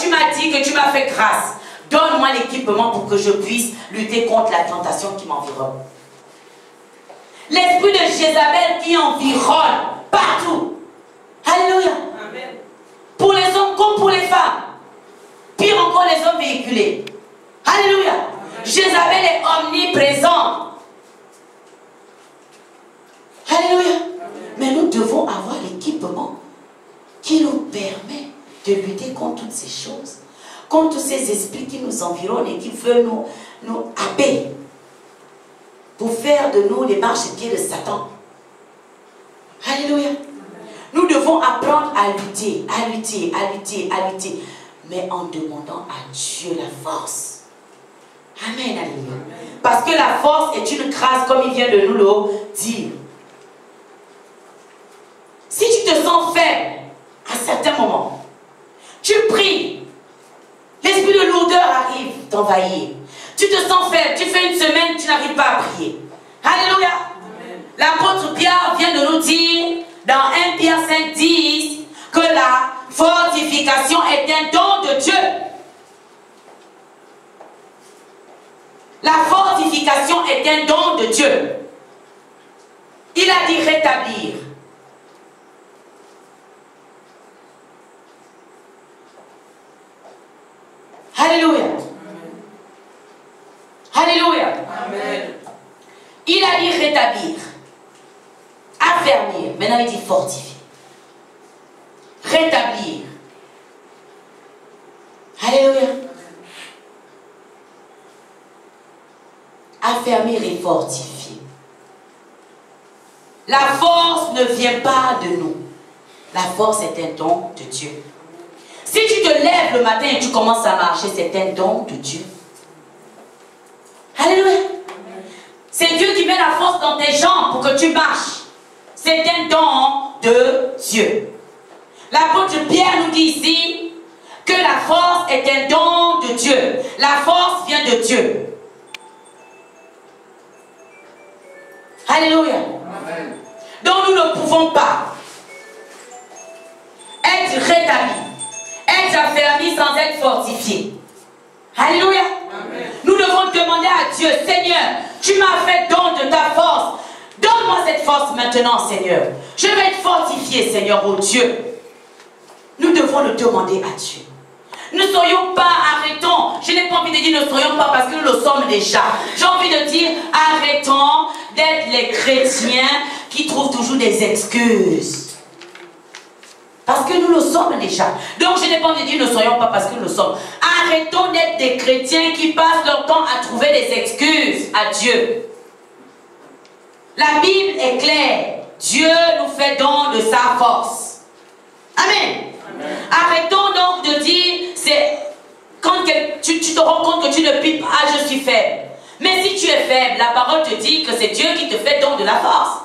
tu m'as dit que tu m'as fait grâce. Donne-moi l'équipement pour que je puisse lutter contre la tentation qui m'environne. L'esprit de Jézabel qui environne partout. Alléluia. Amen. Pour les hommes comme pour les femmes. Pire encore les hommes véhiculés. Alléluia. Amen. Jézabel est omniprésent. Alléluia. Amen. Mais nous devons avoir l'équipement qui nous permet de lutter contre toutes ces choses. Contre tous ces esprits qui nous environnent et qui veulent nous happer. Pour faire de nous les marchepieds de Satan. Alléluia. Nous devons apprendre à lutter, à lutter, à lutter, à lutter. Mais en demandant à Dieu la force. Amen, alléluia. Parce que la force est une grâce, comme il vient de nous le dire. Si tu te sens faible, à certains moments, tu pries, l'esprit de lourdeur arrive t'envahir. Tu te sens faible, tu fais une semaine, tu n'arrives pas à prier. Alléluia. L'apôtre Pierre vient de nous dire, dans 1 Pierre 5, 10, que la fortification est un don de Dieu. La fortification est un don de Dieu. Il a dit rétablir. Alléluia. Alléluia. Amen. Il a dit rétablir, affermir. Maintenant il dit fortifier. Rétablir. Alléluia. Affermir et fortifier. La force ne vient pas de nous. La force est un don de Dieu. Si tu te lèves le matin et tu commences à marcher, c'est un don de Dieu. Alléluia. C'est Dieu qui met la force dans tes jambes pour que tu marches. C'est un don de Dieu. L'apôtre Pierre nous dit ici que la force est un don de Dieu. La force vient de Dieu. Alléluia. Amen. Donc nous ne pouvons pas être rétablis, être affermis sans être fortifiés. Alléluia. Amen. Nous devons demander à Dieu, Seigneur, tu m'as fait don de ta force. Donne-moi cette force maintenant, Seigneur. Je vais être fortifié, Seigneur, oh Dieu. Nous devons le demander à Dieu. Ne soyons pas, arrêtons. Je n'ai pas envie de dire ne soyons pas parce que nous le sommes déjà. J'ai envie de dire arrêtons d'être les chrétiens qui trouvent toujours des excuses. Parce que nous le sommes déjà. Donc je n'ai pas envie de dire ne soyons pas parce que nous le sommes. Arrêtons d'être des chrétiens qui passent leur temps à trouver des excuses à Dieu. La Bible est claire. Dieu nous fait don de sa force. Amen. Amen. Arrêtons donc de dire, c'est quand tu te rends compte que tu ne pries pas, ah, je suis faible. Mais si tu es faible, la parole te dit que c'est Dieu qui te fait don de la force.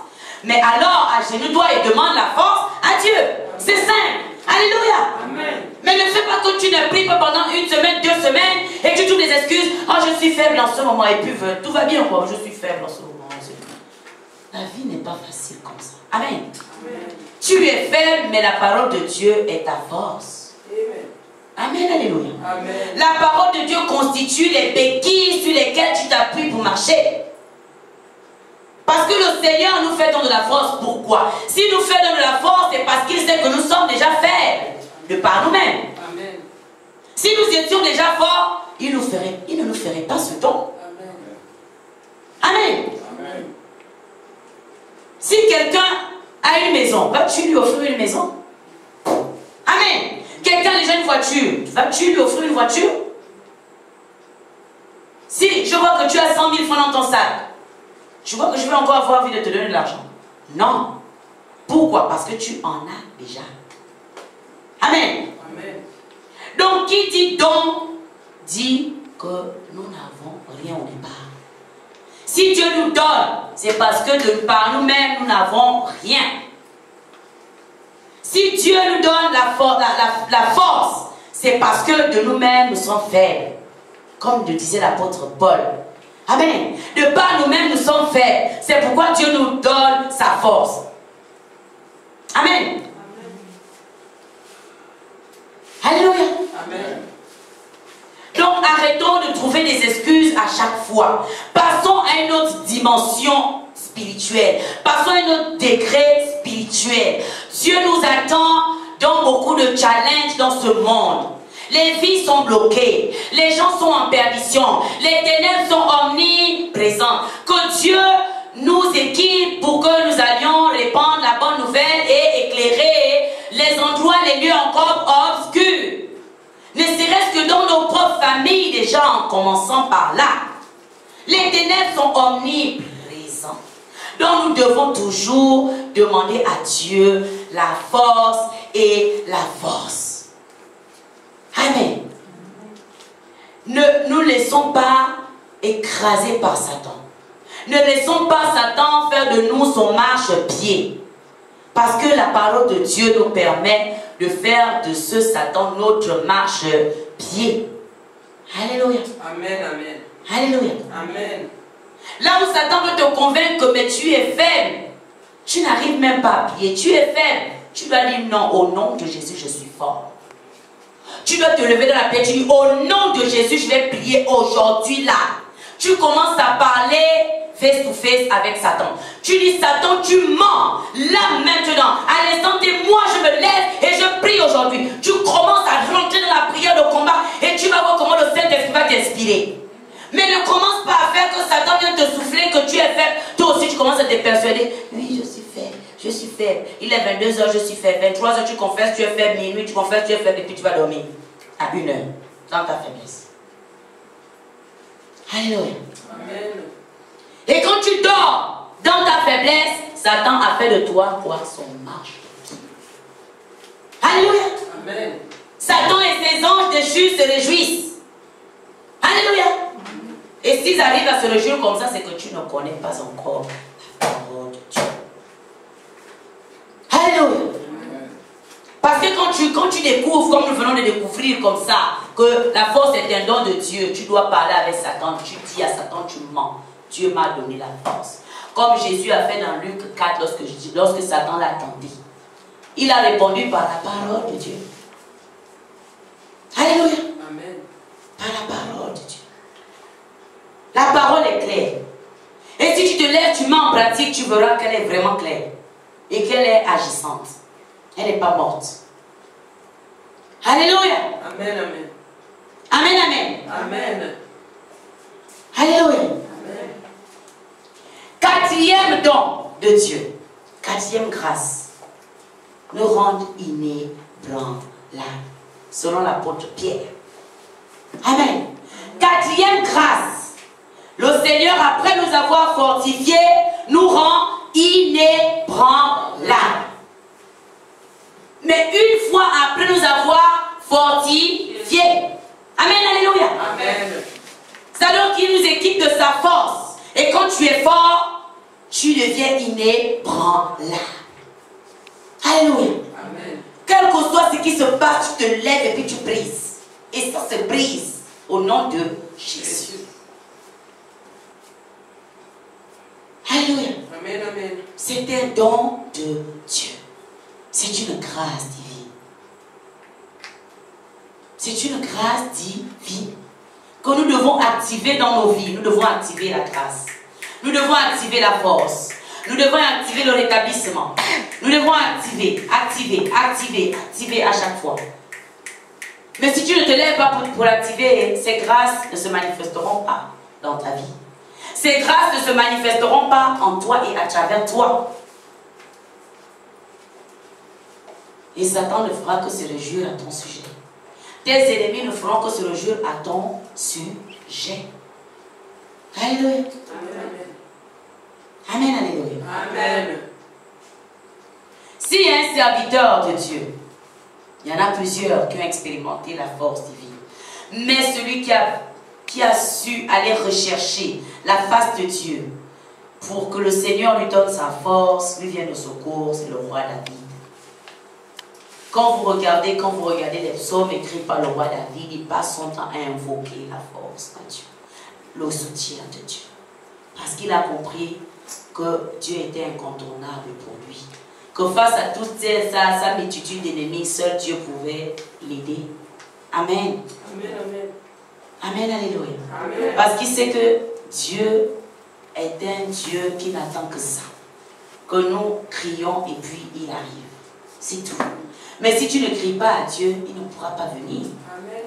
Mais alors, agenouille-toi et demande la force à Dieu. C'est simple. Alléluia. Amen. Mais ne fais pas que tu ne pries pas pendant une semaine, 2 semaines et que tu trouves des excuses. Oh, je suis faible en ce moment. Et puis, tout va bien, quoi. Je suis faible en ce moment. La vie n'est pas facile comme ça. Amen. Amen. Tu es faible, mais la parole de Dieu est ta force. Amen. Amen, alléluia. Amen. La parole de Dieu constitue les béquilles sur lesquelles tu t'appuies pour marcher. Parce que le Seigneur nous fait don de la force. Pourquoi? S'il nous fait don de la force, c'est parce qu'il sait que nous sommes déjà faibles de par nous-mêmes. Amen. Si nous étions déjà forts, il ne nous ferait pas ce don. Amen. Amen. Amen. Si quelqu'un a une maison, vas-tu lui offrir une maison? Amen. Quelqu'un a déjà une voiture, vas-tu lui offrir une voiture? Si je vois que tu as 100 000 francs dans ton sac, je vois que je vais encore avoir envie de te donner de l'argent. Non. Pourquoi? Parce que tu en as déjà. Amen. Amen. Donc, qui dit don, dit que nous n'avons rien au départ. Si Dieu nous donne, c'est parce que de par nous-mêmes, nous n'avons rien. Si Dieu nous donne la force, c'est parce que de nous-mêmes, nous sommes faibles. Comme le disait l'apôtre Paul. Amen. De par nous-mêmes, nous sommes faibles. C'est pourquoi Dieu nous donne sa force. Amen. Amen. Alléluia. Amen. des excuses à chaque fois. Passons à une autre dimension spirituelle. Passons à un autre degré spirituel. Dieu nous attend dans beaucoup de challenges dans ce monde. Les vies sont bloquées. Les gens sont en perdition. Les ténèbres sont omniprésentes. Que Dieu nous équipe pour que nous allions répandre la bonne nouvelle et éclairer les endroits, les lieux encore obscurs. Ne serait-ce que dans nos propres familles déjà, en commençant par là. Les ténèbres sont omniprésentes. Donc nous devons toujours demander à Dieu la force et la force. Amen. Ne nous laissons pas écraser par Satan. Ne laissons pas Satan faire de nous son marchepied. Parce que la parole de Dieu nous permet de faire de ce Satan notre marchepied. Alléluia. Amen, amen. Alléluia. Amen. Là où Satan veut te convaincre que mais tu es faible, tu n'arrives même pas à prier, tu es faible. Tu dois dire non, au nom de Jésus, je suis fort. Tu dois te lever dans la paix, tu dis au nom de Jésus, je vais prier aujourd'hui là. Tu commences à parler face to face avec Satan. Tu dis Satan, tu mens là maintenant. À l'instant T, moi je me lève et je prie aujourd'hui. Tu commences à rentrer dans la prière de combat et tu vas voir comment le Saint-Esprit va t'inspirer. Mais ne commence pas à faire que Satan vient te souffler que tu es faible. Toi aussi tu commences à te persuader. Oui, je suis faible, je suis faible. Il est 22h, je suis faible. 23h, tu confesses, tu es faible. Minuit, tu confesses, tu es faible. Et puis tu vas dormir à 1h dans ta faiblesse. Alléluia. Amen. Et quand tu dors dans ta faiblesse, Satan a fait de toi quoi? Son marche. Alléluia. Amen. Satan et ses anges déchus se réjouissent. Alléluia. Et s'ils arrivent à se réjouir comme ça, c'est que tu ne connais pas encore la parole de Dieu. Alléluia. Parce que quand tu découvres, comme nous venons de découvrir comme ça, que la force est un don de Dieu, tu dois parler avec Satan. Tu dis à Satan, tu mens. Dieu m'a donné la force. Comme Jésus a fait dans Luc 4 lorsque Satan l'a tenté. Il a répondu par la parole de Dieu. Alléluia. Amen. Par la parole de Dieu. La parole est claire. Et si tu te lèves, tu mets en pratique, tu verras qu'elle est vraiment claire. Et qu'elle est agissante. Elle n'est pas morte. Alléluia. Amen, amen. Amen, amen. Amen. Alléluia. Amen. Quatrième don de Dieu. Quatrième grâce. Nous rendre inébranlables. Selon l'apôtre Pierre. Amen. Quatrième grâce. Le Seigneur, après nous avoir fortifiés, nous rend inébranlables. Mais une fois après nous avoir fortifiés. Amen, alléluia. Amen. C'est donc qu'il nous équipe de sa force. Et quand tu es fort, tu deviens inébranlable. Alléluia. Amen. Quel que soit ce qui se passe, tu te lèves et puis tu brises. Et ça se brise au nom de Jésus. Alléluia. Amen, amen. C'est un don de Dieu. C'est une grâce divine. C'est une grâce divine que nous devons activer dans nos vies. Nous devons activer la grâce. Nous devons activer la force. Nous devons activer le rétablissement. Nous devons activer à chaque fois. Mais si tu ne te lèves pas pour l'activer, ces grâces ne se manifesteront pas dans ta vie. Ces grâces ne se manifesteront pas en toi et à travers toi. Et Satan ne fera que se réjouir à ton sujet. Tes ennemis ne feront que se réjouir à ton sujet. Alléluia. Amen. Amen, alléluia. Amen. S'il y a un serviteur de Dieu, il y en a plusieurs qui ont expérimenté la force divine. Mais celui qui a su aller rechercher la face de Dieu pour que le Seigneur lui donne sa force, lui vienne au secours, c'est le roi David. Quand vous regardez les psaumes écrits par le roi David, il passe son temps à invoquer la force de Dieu, le soutien de Dieu. Parce qu'il a compris que Dieu était incontournable pour lui. Que face à toute sa multitude d'ennemis, seul Dieu pouvait l'aider. Amen. Amen, amen. Amen, alléluia. Amen. Parce qu'il sait que Dieu est un Dieu qui n'attend que ça. Que nous crions et puis il arrive. C'est tout. Mais si tu ne cries pas à Dieu, il ne pourra pas venir. Amen.